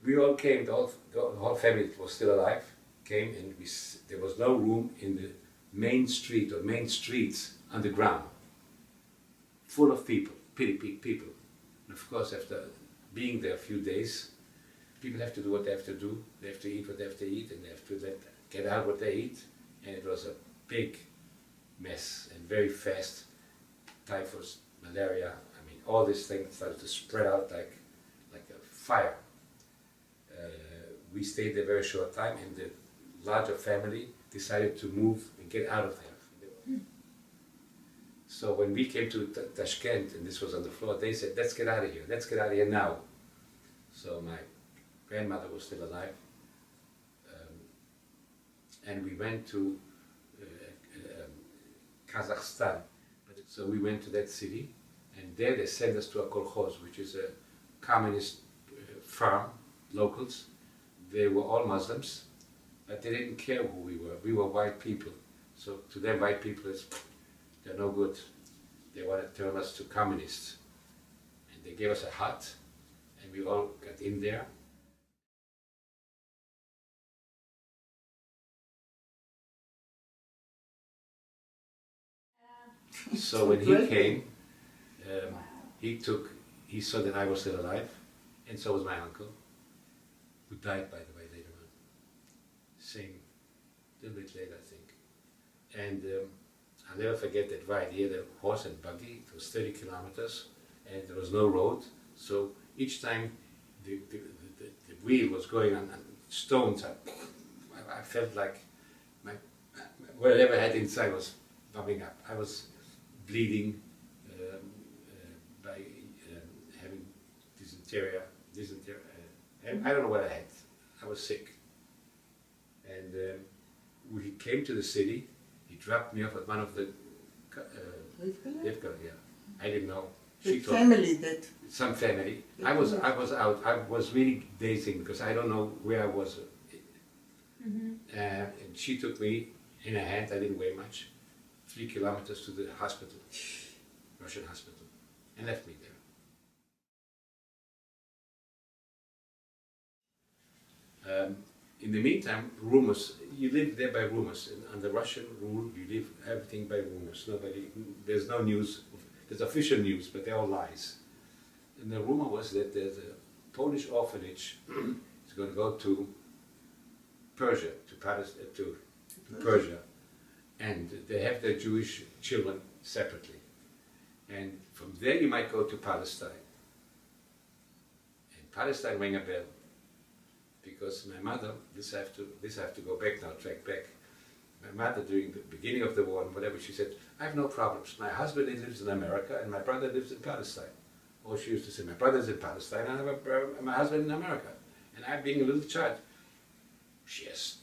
we all came, the whole family was still alive, came, and there was no room in the main street or main streets underground, full of people, people. And of course, after being there a few days, people have to do what they have to do, they have to eat what they have to eat, and they have to get out what they eat, and it was a big mess, and very fast, typhus, malaria, I mean, all these things started to spread out like a fire. We stayed there a very short time, and the larger family decided to move and get out of there. So when we came to Tashkent, and this was on the floor, they said, let's get out of here, let's get out of here now. So my grandmother was still alive, and we went to Kazakhstan. So we went to that city, and there they sent us to a kolkhoz, which is a communist farm, locals. They were all Muslims, but they didn't care who we were. We were white people. So to them, white people, they're no good. They wanted to turn us to communists. And they gave us a hut, and we all got in there. So when he came, he saw that I was still alive, and so was my uncle, who died, by the way, later on. Same, a little bit later, I think. And I'll never forget that ride. He had a horse and buggy. It was 30 kilometers, and there was no road. So each time the wheel was going on stones, I felt like whatever I had inside was bubbling up. I was bleeding by having dysentery. I don't know what I had. I was sick. And we came to the city. He dropped me off at one of the yeah. I didn't know. She told family that. Some family. I was out. I was really dazing because I don't know where I was. And she took me in her hand. I didn't weigh much. 3 kilometers to the hospital, Russian hospital, and left me there. In the meantime, rumors, you live there by rumors. And under Russian rule, you live everything by rumors. There's no news, there's official news, but they're all lies. And the rumor was that there's a Polish orphanage is going to go to Persia, to Persia. And they have their Jewish children separately. And from there you might go to Palestine. And Palestine rang a bell. Because my mother, this I have to go back now, track back. My mother, during the beginning of the war and whatever, she said, I have no problems. My husband lives in America and my brother lives in Palestine. Or she used to say, my brother's in Palestine and I have my husband in America. And I, being a little child, yes,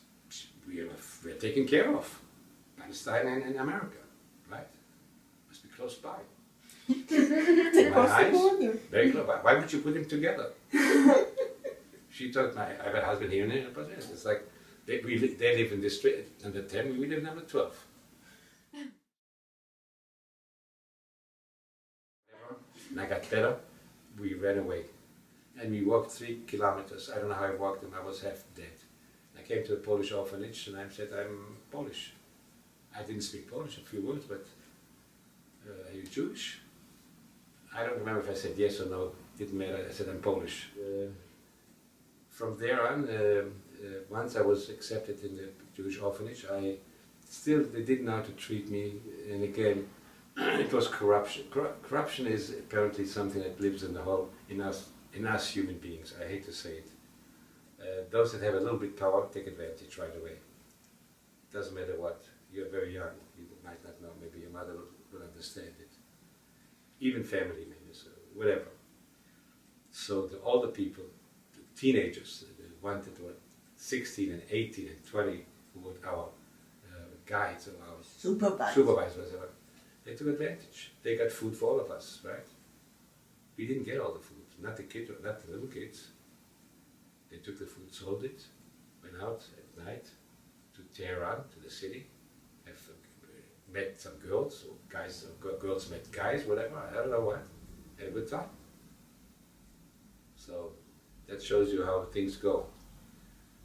we are taken care of. Palestine and America, right? Must be close by. My eyes, very close. Why would you put them together? She told I have a husband here and there, but yes, it's like they live in this street, number 10, we live number 12. And I got better, we ran away. And we walked 3 kilometers. I don't know how I walked them, I was half dead. I came to a Polish orphanage and I said, I'm Polish. I didn't speak Polish, a few words, but are you Jewish? I don't remember if I said yes or no, didn't matter, I said I'm Polish. From there on, once I was accepted in the Jewish orphanage, they didn't know how to treat me, and again, it was corruption. Corruption is apparently something that lives in us human beings, I hate to say it. Those that have a little bit power take advantage right away. Doesn't matter what. You're very young, you might not know, maybe your mother will understand it. Even family members, whatever. So all the people, the teenagers, the ones that were 16 and 18 and 20, who were our guides or our supervisors, they took advantage. They got food for all of us, right? We didn't get all the food, not the kids, not the little kids. They took the food, sold it, went out at night to Tehran, to the city, met some girls, or guys, or girls met guys, whatever, I don't know what, had a good time. So That shows you how things go.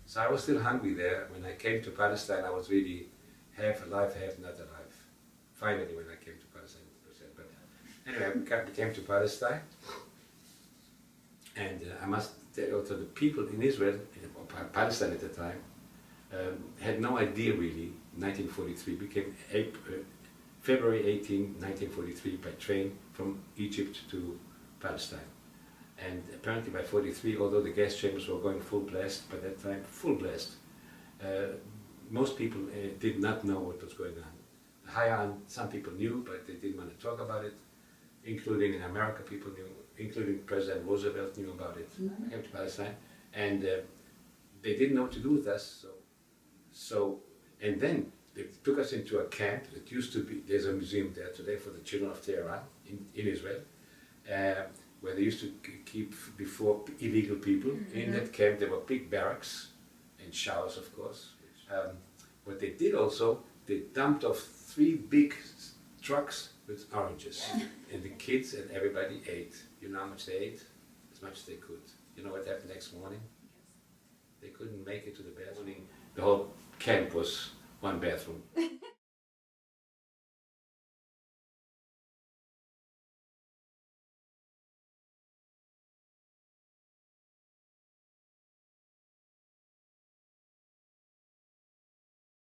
So I was still hungry there. When I came to Palestine, I was really half alive, half not alive. Finally, when I came to Palestine, but anyway, we came to Palestine, and I must tell you also the people in Israel, or Palestine at the time, had no idea really. 1943 became February 18, 1943 by train from Egypt to Palestine. And apparently by 43, although the gas chambers were going full blast by that time, full blast, most people did not know what was going on. Higher on, some people knew, but they didn't want to talk about it, including in America people knew, including President Roosevelt knew about it. I came to Palestine, and they didn't know what to do with us. And then they took us into a camp that used to be, there's a museum there today for the children of Tehran in Israel, where they used to keep before illegal people. In that camp there were big barracks and showers, of course. What they did also, they dumped off 3 big trucks with oranges, and the kids and everybody ate. You know how much they ate? As much as they could. You know what happened next morning? They couldn't make it to the bathroom. The whole camp was one bathroom.